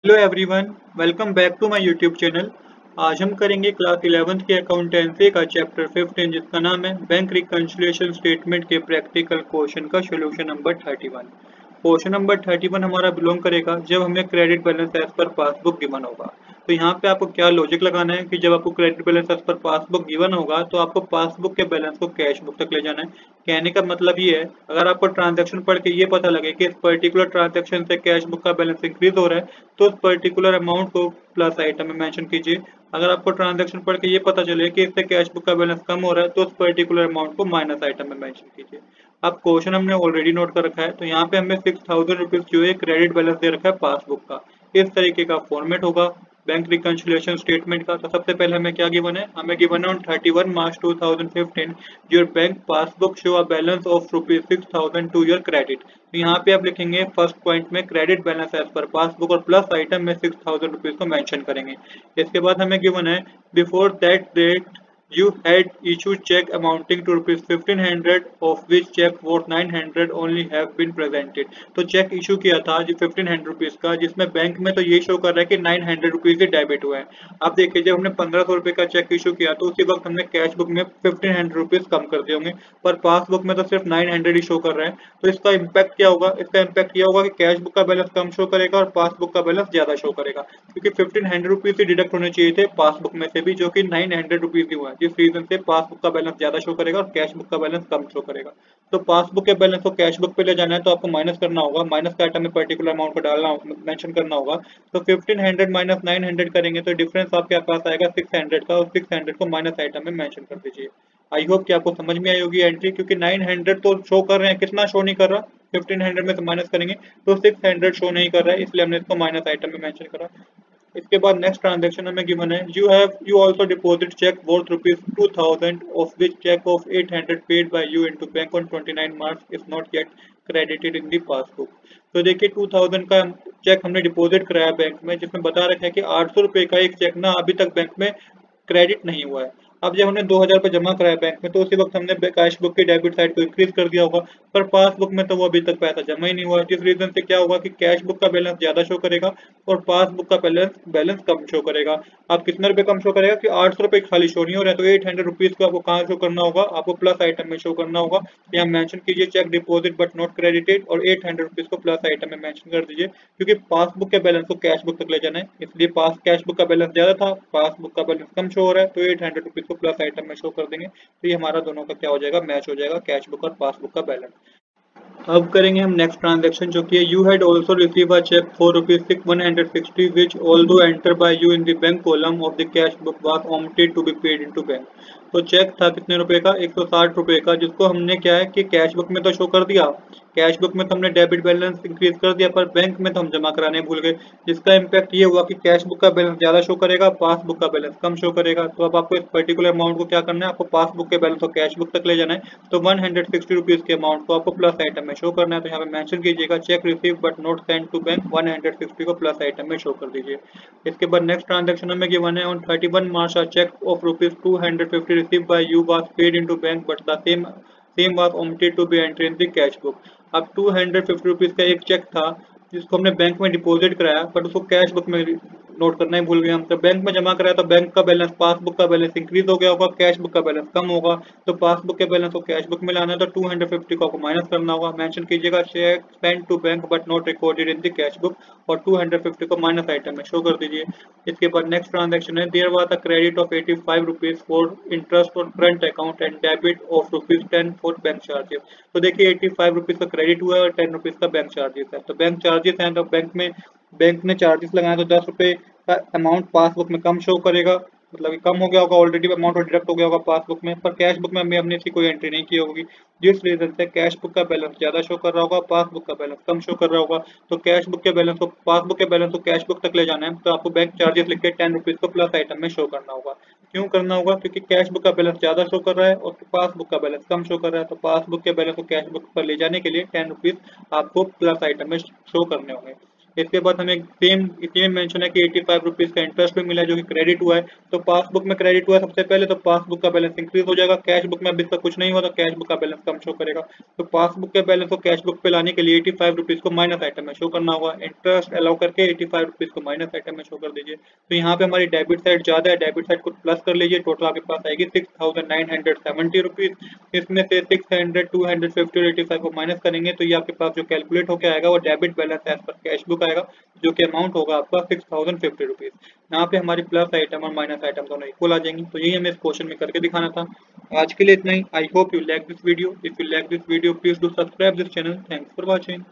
Hello everyone, welcome back to my YouTube channel. आज हम करेंगे क्लास 11th के अकाउंटेंसी का चैप्टर 15 जिसका नाम है बैंक रिकंसिलिएशन स्टेटमेंट के प्रैक्टिकल क्वेश्चन का सॉल्यूशन नंबर 31। क्वेश्चन नंबर 31 हमारा बिलोंग करेगा जब हमें credit balance as per passbook given होगा। तो यहाँ पे आपको क्या लॉजिक लगाना है कि जब आपको credit balance as per passbook given होगा तो आपको पासबुक के बैलेंस को कैश बुक तक ले जाना है। कहने का मतलब ये है, अगर आपको ट्रांजैक्शन पढ़ के ये पता लगे कि इस पर्टिकुलर ट्रांजैक्शन से कैश बुक का बैलेंस इंक्रीज हो रहा है तो उस पर्टिकुलर अमाउंट को प्लस आइटम में मेंशन कीजिए। अगर आपको ट्रांजैक्शन पढ़ के ये पता चले कि इससे कैश बुक का बैलेंस कम हो रहा है तो उस पर्टिकुलर अमाउंट को माइनस आइटम में मेंशन कीजिए। अब क्वेश्चन हमने ऑलरेडी नोट कर रखा है, तो यहाँ पे हमें 6000 रुपीज जो है क्रेडिट बैलेंस दे रखा है पासबुक का। इस तरीके का फॉर्मेट होगा बैंक रिकंसिलिएशन स्टेटमेंट का। तो सबसे पहले हमें क्या गिवन है, हमें गिवन है on 31 March 2015 your bank passbook show a balance of ₹6000 to your credit. तो यहाँ पे आप लिखेंगे फर्स्ट पॉइंट में credit balance as per passbook और प्लस आइटम में 6000 रुपीज को मेंशन करेंगे। इसके बाद हमें गिवन है before that date you had issued check amounting to rupees 1500 of which check worth 900 only have been presented। तो चेक इशू किया था जो 1500 रुपीज का, जिसमें बैंक में तो ये शो कर रहा है कि 900 रुपीज ही डेबिट हुआ है। अब देखिए, जब हमने 1500 रुपए का चेक इशू किया तो उसी वक्त हमने कैश बुक में 1500 रुपीज कम कर दिए होंगे, पर पासबुक में तो सिर्फ 900 ही शो कर रहा है। तो इसका इम्पैक्ट क्या होगा, इसका इम्पैक्ट ये होगा कि कैश बुक का बैलेंस कम शो करेगा और पासबुक का बैलेंस ज्यादा शो करेगा, क्योंकि 1500 रुपीज ही डिडक्ट होने चाहिए थे पासबुक में से भी, जो कि 900 रुपीज ही हुआ है, जिस रीजन से पासबुक का बैलेंस ज्यादा शो करेगा और कैश बुक का बैलेंस कम शो करेगा। तो पासबुक के बैलेंस को कैश बुक पे ले जाना है तो आपको माइनस करना होगा, माइनस का आइटम में पर्टिकुलर अमाउंट को डालना मेंशन करना होगा। तो 1500 माइनस 900 करेंगे तो डिफरेंस आपके पास आएगा 600 का, और 600 को माइनस आइटम में मेंशन कर दीजिए। आई होप कि आपको समझ में आई होगी एंट्री, क्योंकि 900 तो शो कर रहे हैं, कितना शो नहीं कर रहा, 1500 में से माइनस करेंगे तो 600 शो नहीं कर रहा है, इसलिए हमने इसको माइनस आइटम में मेंशन करा। इसके बाद नेक्स्ट ट्रांजैक्शन हमें गिवन है you also deposit cheque worth ₹2000 of which cheque of 800 paid by you into bank on 29 March is not yet credited in the passbook. तो देखिए 2000 का चेक हमने डिपॉजिट कराया बैंक में, जिसमें बता रखा है कि 800 रुपए का एक चेक ना अभी तक बैंक में क्रेडिट नहीं हुआ है। अब जब हमने 2000 रुपये जमा कराया बैंक में तो उसी वक्त हमने कैश बुक की डेबिट साइड को इंक्रीज कर दिया होगा, पर पासबुक में तो वो अभी तक पैसा जमा ही नहीं हुआ, जिस रीजन से क्या होगा कि कैश बुक का बैलेंस ज्यादा शो करेगा और पासबुक का बैलेंस कम शो करेगा। आप कितने रुपए कम शो करेगा कि 800 रुपए खाली शो नहीं हो रहा है, तो 800 रुपीज को आपको कहाँ शो करना होगा, आपको प्लस आइटम में शो करना होगा। यहाँ मेंशन कीजिए cheque deposit but not credited और 800 रुपीज को प्लस आइटम में मेंशन कर दीजिए, क्योंकि पासबुक के बैलेंस को कैश बुक तक ले जाना है, इसलिए पास कैश बुक का बैलेंस ज्यादा था, पासबुक का बैलेंस कम शो हो रहा है, तो 800 रुपीज को प्लस आइटम में शो कर देंगे। तो ये हमारा दोनों का क्या हो जाएगा, मैच हो जाएगा, कैश बुक और पासबुक का बैलेंस। अब करेंगे हम नेक्स्ट ट्रांजैक्शन, जो कि है you had also receive a cheque for ₹160 which although enter by you in the bank column of the cash book was omitted to be paid into bank. तो चेक था कितने रुपए का, 160 रुपए का, जिसको हमने क्या है कि कैश बुक में तो शो कर दिया, कैश बुक में तो हमने डेबिट बैलेंस इंक्रीज कर दिया, पर बैंक में तो हम जमा कराने भूल गए, जिसका इम्पैक्ट ये हुआ कि कैश बुक का बैलेंस ज्यादा शो करेगा, पासबुक का बैलेंस कम शो करेगा। तो अब आपको इस पर्टिकुलर अमाउंट को क्या करना है, आपको पासबुक के बैलेंस को कैश बुक तक ले जाना है। तो 160 रुपीज के अमाउंट को आपको प्लस आइटम में शो करना है, तो यहाँ पे मेंशन कीजिएगा cheque receive but not send to bank 160 को प्लस आइटम में शो कर दीजिए। इसके बाद नेक्स्ट ट्रांजैक्शन हमें गिवन है on 31 March a cheque of ₹250 receive by you was paid into bank but the same was omitted to be entry in the cash book. अब 250 rupees का एक चेक था जिसको हमने बैंक में डिपॉजिट कराया, बट उसको कैश बुक में नोट करना ही भूल गए हम। तो बैंक में जमा कराया तो बैंक का बैलेंस पासबुक का बैलेंस इंक्रीज हो गया होगा, कैश बुक का बैलेंस कम होगा, तो पासबुक के बैलेंस को कैश बुक में लाना है तो 250 को आपको माइनस करना होगा। मेंशन कीजिएगा cheque send to bank but not recorded in the cash book और 250 को माइनस आइटम में शो कर दीजिए। इसके बाद नेक्स्ट ट्रांजैक्शन है there was a credit of 85 rupees for interest on current account and debit of ₹10 for bank charges. तो देखिए 85 रुपीज का क्रेडिट हुआ है और 10 रुपीज का बैंक चार्जेस है। तो बैंक चार्जेस हैं तो बैंक ने चार्जेस लगाए तो 10 रुपए का अमाउंट पासबुक में कम शो करेगा, मतलब कि कम हो गया होगा, ऑलरेडी अमाउंट डिडक्ट हो गया होगा पासबुक में, पर कैश बुक में हमने इसकी कोई एंट्री नहीं की होगी, जिस रीजन से कैश बुक का बैलेंस ज्यादा शो कर रहा होगा, पासबुक का बैलेंस कम शो कर रहा होगा। तो कैश बुक के बैलेंस को पासबुक के बैलेंस को कैश बुक तक ले जाना है, तो आपको बैंक चार्जेस लिख के 10 रुपीज को प्लस आइटम में शो करना होगा। क्यों करना होगा, क्योंकि कैश बुक का बैलेंस ज्यादा शो कर रहा है और पासबुक का बैलेंस कम शो कर रहा है, तो पासबुक के बैलेंस को कैश बुक पर ले जाने के लिए 10 रुपीज आपको प्लस आइटम में शो करने होंगे। इसके बाद हमें सेम इसी में मेंशन है कि 85 रुपीज़ का इंटरेस्ट भी मिला है जो कि क्रेडिट हुआ है। तो पासबुक में क्रेडिट हुआ है सबसे पहले, तो पासबुक का बैलेंस इंक्रीज हो जाएगा। कैश बुक में अभी तक कुछ नहीं हुआ तो कैश बुक का बैलेंस कम शो करेगा। तो पासबुक के बैलेंस को कैश बुक पे लाने के लिए 85 रुपीज़ को माइनस आइटम में शो करना होगा। इंटरेस्ट अलाउ करके 85 रुपीज़ को माइनस आइटम में शो कर दीजिए। तो यहाँ पे हमारी डेबिट साइड ज़्यादा है, डेबिट साइड को प्लस कर लीजिए। टोटल आपके पास आएगी 6970 रुपीज़। इसमें से 600, 250 और 85 को माइनस करेंगे तो ये आपके पास जो कैलकुलेट होकर आएगा वो debit balance as per cash book आएगा, जो कि अमाउंट होगा आपका 6050 रुपीज़। यहाँ पे हमारी प्लस आइटम और माइनस आइटम दोनों इक्वल आ जाएंगी। तो यही हमें इस क्वेश्चन में करके दिखाना था। आज के लिए इतना ही। I hope you like this video. If you like this video please do subscribe this channel. Thanks for watching.